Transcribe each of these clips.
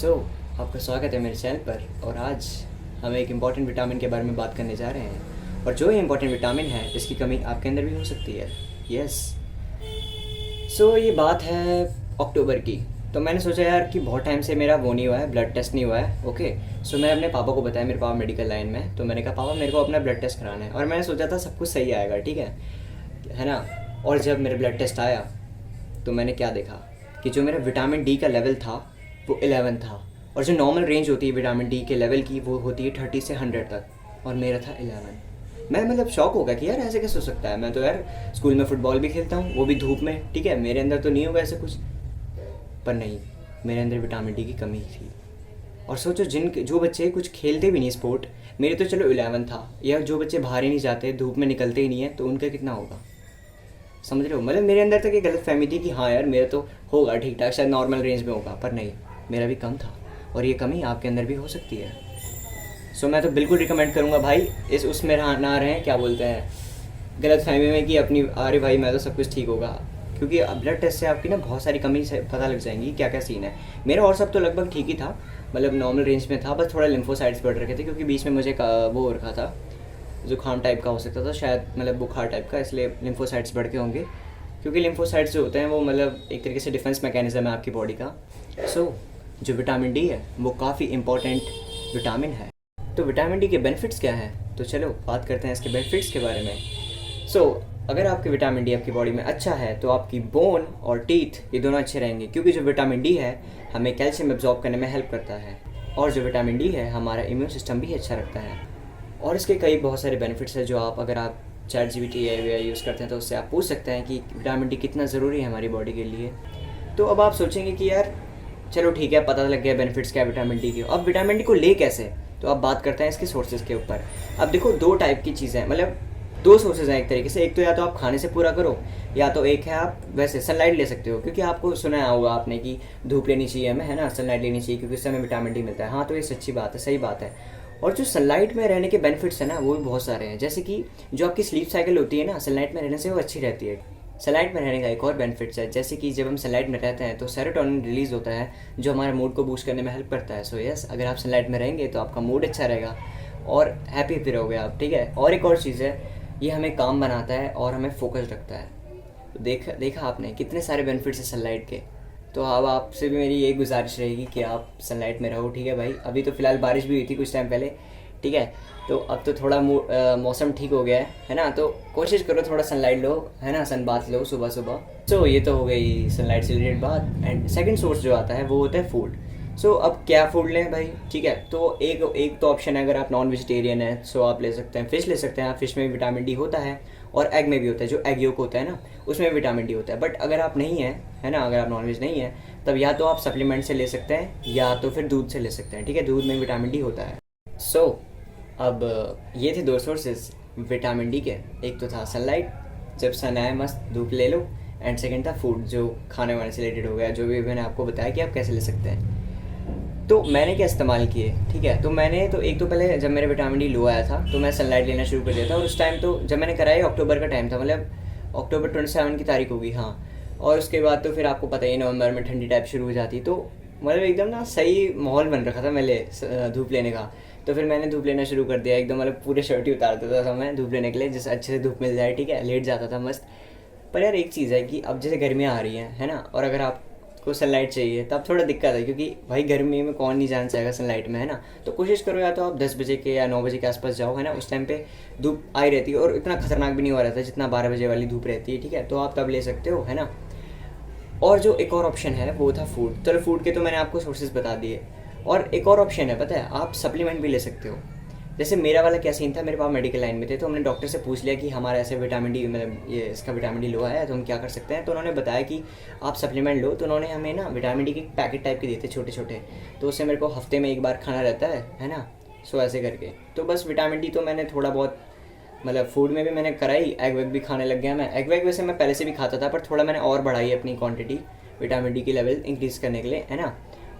सो आपका स्वागत है मेरे चैनल पर। और आज हम एक इम्पॉर्टेंट विटामिन के बारे में बात करने जा रहे हैं। और जो ये इम्पॉर्टेंट विटामिन है इसकी कमी आपके अंदर भी हो सकती है। यस। सो ये बात है अक्टूबर की। तो मैंने सोचा यार कि बहुत टाइम से मेरा वो नहीं हुआ है, ब्लड टेस्ट नहीं हुआ है। ओके। सो मैंने अपने पापा को बताया, मेरे पापा मेडिकल लाइन में, तो मैंने कहा पापा मेरे को अपना ब्लड टेस्ट कराना है। और मैंने सोचा था सब कुछ सही आएगा, ठीक है ना। और जब मेरा ब्लड टेस्ट आया तो मैंने क्या देखा कि जो मेरा विटामिन डी का लेवल था वो 11 था। और जो नॉर्मल रेंज होती है विटामिन डी के लेवल की वो होती है 30 से 100 तक, और मेरा था 11। मैं मतलब शॉक हो गया कि यार ऐसे कैसे हो सकता है। मैं तो यार स्कूल में फ़ुटबॉल भी खेलता हूँ, वो भी धूप में, ठीक है। मेरे अंदर तो नहीं होगा ऐसा कुछ। पर नहीं, मेरे अंदर विटामिन डी की कमी थी। और सोचो जो बच्चे कुछ खेलते भी नहीं स्पोर्ट, मेरे तो चलो 11 था, या जो बच्चे बाहर ही नहीं जाते, धूप में निकलते ही नहीं है, तो उनका कितना होगा। समझ रहे हो। मतलब मेरे अंदर तक ये गलत फहमी थी कि हाँ यार मेरा तो होगा ठीक ठाक, शायद नॉर्मल रेंज में होगा। पर नहीं, मेरा भी कम था। और ये कमी आपके अंदर भी हो सकती है। सो मैं तो बिल्कुल रिकमेंड करूँगा भाई इस उसमें ना रहें, क्या बोलते हैं, गलत फहमी में कि अपनी अरे भाई मैं तो सब कुछ ठीक होगा। क्योंकि ब्लड टेस्ट से आपकी ना बहुत सारी कमी से पता लग जाएंगी क्या क्या सीन है। मेरा और सब तो लगभग ठीक ही था, मतलब नॉर्मल रेंज में था। बस थोड़ा लिम्फोसाइट्स बढ़ रखे थे, क्योंकि बीच में मुझे वो हो रखा था, जुकाम टाइप का हो सकता था शायद, मतलब बुखार टाइप का, इसलिए लिम्फोसाइट्स बढ़ के होंगे। क्योंकि लिम्फोसाइट्स जो होते हैं वो मतलब एक तरीके से डिफेंस मैकेनिज्म है आपकी बॉडी का। सो जो विटामिन डी है वो काफ़ी इंपॉर्टेंट विटामिन है। तो विटामिन डी के बेनिफिट्स क्या हैं, तो चलो बात करते हैं इसके बेनिफिट्स के बारे में। सो अगर आपके विटामिन डी आपकी बॉडी में अच्छा है तो आपकी बोन और टीथ ये दोनों अच्छे रहेंगे, क्योंकि जो विटामिन डी है हमें कैल्शियम एब्जॉर्ब करने में हेल्प करता है। और जो विटामिन डी है हमारा इम्यून सिस्टम भी अच्छा रखता है। और इसके कई बहुत सारे बेनिफिट्स हैं जो आप, अगर आप ChatGPT या यूज़ करते हैं तो उससे आप पूछ सकते हैं कि विटामिन डी कितना ज़रूरी है हमारी बॉडी के लिए। तो अब आप सोचेंगे कि यार चलो ठीक है, पता लग गया बेनिफिट्स क्या है विटामिन डी के, अब विटामिन डी को ले कैसे। तो अब बात करते हैं इसके सोर्सेज के ऊपर। अब देखो दो टाइप की चीज़ें, मतलब दो सोर्सेज हैं एक तरीके से। एक तो या तो आप खाने से पूरा करो, या तो एक है आप वैसे सनलाइट ले सकते हो। क्योंकि आपको सुना होगा आपने कि धूप लेनी चाहिए हमें, है ना, सनलाइट लेनी चाहिए, क्योंकि उससे हमें विटामिन डी मिलता है। हाँ, तो ये सच्ची बात है, सही बात है। और जो सनलाइट में रहने के बेनिफिट्स हैं ना वो भी बहुत सारे हैं। जैसे कि जो आपकी स्लीप साइकिल होती है ना, सनलाइट में रहने से वो अच्छी रहती है। सनलाइट में रहने का एक और बेनिफिट्स है, जैसे कि जब हम सनलाइट में रहते हैं तो सेरोटोनिन रिलीज़ होता है जो हमारे मूड को बूस्ट करने में हेल्प करता है। सो यस, अगर आप सनलाइट में रहेंगे तो आपका मूड अच्छा रहेगा और हैप्पी रहोगे आप, ठीक है। और एक और चीज़ है, ये हमें काम बनाता है और हमें फोकस रखता है। तो देखा आपने कितने सारे बेनिफिट्स हैं सनलाइट के। तो अब आपसे भी मेरी यही गुजारिश रहेगी कि आप सनलाइट में रहो, ठीक है भाई। अभी तो फ़िलहाल बारिश भी हुई थी कुछ टाइम पहले, ठीक है। तो अब तो थोड़ा मौसम ठीक हो गया है ना, तो कोशिश करो थोड़ा सनलाइट लो, है ना, सन बात लो सुबह सुबह। सो ये तो हो गई सनलाइट से रिलेटेड बात। एंड सेकंड सोर्स जो आता है वो होता है फूड। सो अब क्या फूड लें भाई, ठीक है। तो एक तो ऑप्शन है, अगर आप नॉन वेजिटेरियन हैं सो आप ले सकते हैं फ़िश ले सकते हैं। फ़िश में विटामिन डी होता है, और एग में भी होता है, जो एग योक होता है ना उसमें विटामिन डी होता है। बट अगर आप नहीं हैं, है ना, अगर आप नॉनवेज नहीं हैं, तब या तो आप सप्लीमेंट से ले सकते हैं या तो फिर दूध से ले सकते हैं, ठीक है। दूध में विटामिन डी होता है। सो अब ये थे दो सोर्सेज विटामिन डी के। एक तो था सनलाइट, जब सन आए मस्त धूप ले लो। एंड सेकंड था फूड, जो खाने वाने से रिलेटेड हो गया, जो भी मैंने आपको बताया कि आप कैसे ले सकते हैं। तो मैंने क्या इस्तेमाल किए, ठीक है। तो मैंने तो एक तो पहले जब मेरा विटामिन डी लो आया था तो मैं सनलाइट लेना शुरू कर दिया था। और उस टाइम तो जब मैंने कराया अक्टूबर का टाइम था, मतलब अक्टूबर 27 की तारीख होगी, हाँ। और उसके बाद तो फिर आपको पता ही नवंबर में ठंडी टाइप शुरू हो जाती, तो मतलब एकदम ना सही माहौल बन रखा था मेरे धूप लेने का। तो फिर मैंने धूप लेना शुरू कर दिया एकदम, मतलब पूरे शर्ट ही उतार देता था मैं धूप लेने के लिए, जिससे अच्छे से धूप मिल जाए, ठीक है। लेट जाता था मस्त। पर यार एक चीज़ है कि अब जैसे गर्मियाँ आ रही हैं, है ना, और अगर आपको सनलाइट चाहिए तब थोड़ा दिक्कत है, क्योंकि भाई गर्मी में कौन नहीं जाना चाहेगा सनलाइट में, है ना। तो कोशिश करो या तो आप 10 बजे के या 9 बजे के आसपास जाओ, है ना। उस टाइम पे धूप आई रहती है और इतना खतरनाक भी नहीं हो रहा था जितना 12 बजे वाली धूप रहती है, ठीक है। तो आप तब ले सकते हो, है ना। और जो एक और ऑप्शन है वो था फूड। चलो फूड के तो मैंने आपको सोर्सेज बता दिए। और एक और ऑप्शन है, पता है, आप सप्लीमेंट भी ले सकते हो। जैसे मेरा वाला क्या सीन था, मेरे पापा मेडिकल लाइन में थे, तो हमने डॉक्टर से पूछ लिया कि हमारा ऐसे विटामिन डी, मतलब ये इसका विटामिन डी लो है तो हम क्या कर सकते हैं। तो उन्होंने बताया कि आप सप्लीमेंट लो। तो उन्होंने हमें ना विटामिन डी के पैकेट टाइप के दिए थे छोटे छोटे, तो उससे मेरे को हफ्ते में एक बार खाना रहता है ना। सो ऐसे करके तो बस विटामिन डी तो मैंने थोड़ा बहुत, मतलब फूड में भी मैंने कराई, एग वेग भी खाने लग गया मैं। एग वेग वैसे मैं पहले से भी खाता था, पर थोड़ा मैंने और बढ़ाई अपनी क्वांटिटी विटामिन डी की लेवल इंक्रीज़ करने के लिए, है ना।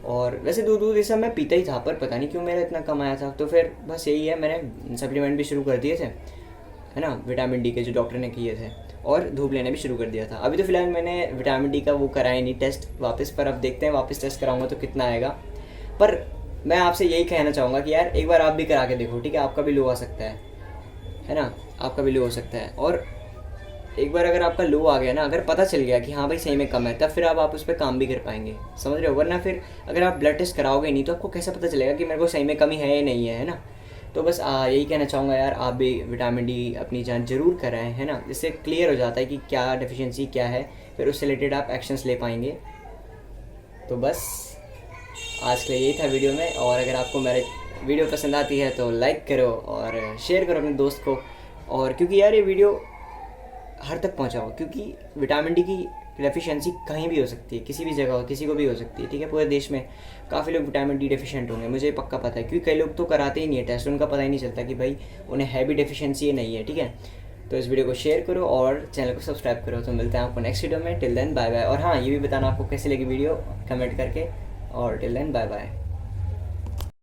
और वैसे दूध ये सब मैं पीता ही था, पर पता नहीं क्यों मेरा इतना कम आया था। तो फिर बस यही है, मैंने सप्लीमेंट भी शुरू कर दिए थे, है ना, विटामिन डी के जो डॉक्टर ने किए थे। और धूप लेना भी शुरू कर दिया था। अभी तो फिलहाल मैंने विटामिन डी का वो कराया नहीं टेस्ट वापस, पर अब देखते हैं वापस टेस्ट कराऊंगा तो कितना आएगा। पर मैं आपसे यही कहना चाहूँगा कि यार एक बार आप भी करा के देखो, ठीक है, आपका भी लो आ सकता है ना, आपका भी लो हो सकता है। और एक बार अगर आपका लो आ गया ना, अगर पता चल गया कि हाँ भाई सही में कम है, तब फिर आप उस पर काम भी कर पाएंगे, समझ रहे हो। वरना फिर अगर आप ब्लड टेस्ट कराओगे नहीं तो आपको कैसे पता चलेगा कि मेरे को सही में कमी है या नहीं है ना। तो बस यही कहना चाहूँगा यार, आप भी विटामिन डी अपनी जान ज़रूर कराएं, है ना, जिससे क्लियर हो जाता है कि क्या डेफिशिएंसी क्या है, फिर उससे रिलेटेड आप एक्शंस ले पाएंगे। तो बस आज के लिए यही था वीडियो में, और अगर आपको मेरे वीडियो पसंद आती है तो लाइक करो और शेयर करो अपने दोस्त को। और क्योंकि यार ये वीडियो हर तक पहुंचाओ, क्योंकि विटामिन डी की डेफिशिएंसी कहीं भी हो सकती है, किसी भी जगह हो, किसी को भी हो सकती है, ठीक है। पूरे देश में काफ़ी लोग विटामिन डी डेफिशिएंट होंगे, मुझे पक्का पता है, क्योंकि कई लोग तो कराते ही नहीं है टेस्ट, उनका पता ही नहीं चलता कि भाई उन्हें है भी डेफिशिएंसी या नहीं है, ठीक है। तो इस वीडियो को शेयर करो और चैनल को सब्सक्राइब करो। तो मिलते हैं आपको नेक्स्ट वीडियो में। Till then bye bye. और हाँ, ये भी बताना आपको कैसी लगी वीडियो कमेंट करके। और टिल देन बाय बाय।